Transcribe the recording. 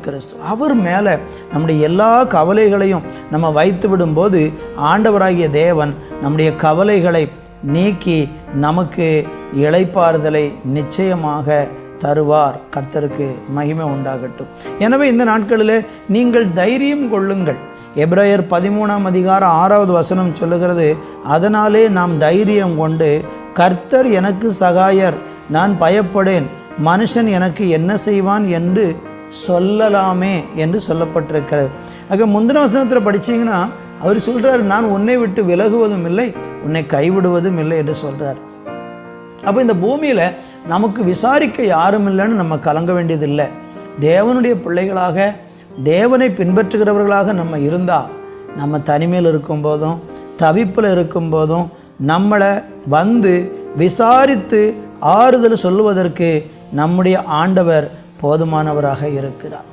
கிறிஸ்து அவர் மேலே நம்முடைய எல்லா கவலைகளையும் நம்ம வைத்து விடும்போது ஆண்டவராகிய தேவன் நம்முடைய கவலைகளை நீக்கி நமக்கு இளைப்பாறுதலை நிச்சயமாக தருவார். கர்த்தருக்கு மகிமை உண்டாகட்டும். எனவே இந்த நாட்களில் நீங்கள் தைரியம் கொள்ளுங்கள். எபிரேயர் 13:6 சொல்லுகிறது, அதனாலே நாம் தைரியம் கொண்டு கர்த்தர் எனக்கு சகாயர், நான் பயப்படேன், மனுஷன் எனக்கு என்ன செய்வான் என்று சொல்லலாமே என்று சொல்லப்பட்டிருக்கிறது. ஆக முந்தின வசனத்தில் படித்தீங்கன்னா அவர் சொல்கிறார், நான் உன்னை விட்டு விலகுவதும் இல்லை, உன்னை கைவிடுவதும் இல்லை என்று சொல்கிறார். அப்போ இந்த பூமியில் நமக்கு விசாரிக்க யாரும் இல்லைன்னு நம்ம கலங்க வேண்டியதில்லை. தேவனுடைய பிள்ளைகளாக தேவனை பின்பற்றுகிறவர்களாக நம்ம இருந்தால், நம்ம தனிமையில் இருக்கும்போதும் தவிப்பில் இருக்கும்போதும் நம்மளை வந்து விசாரித்து ஆறுதல் சொல்லுவதற்கு நம்முடைய ஆண்டவர் போதுமானவராக இருக்கிறார்.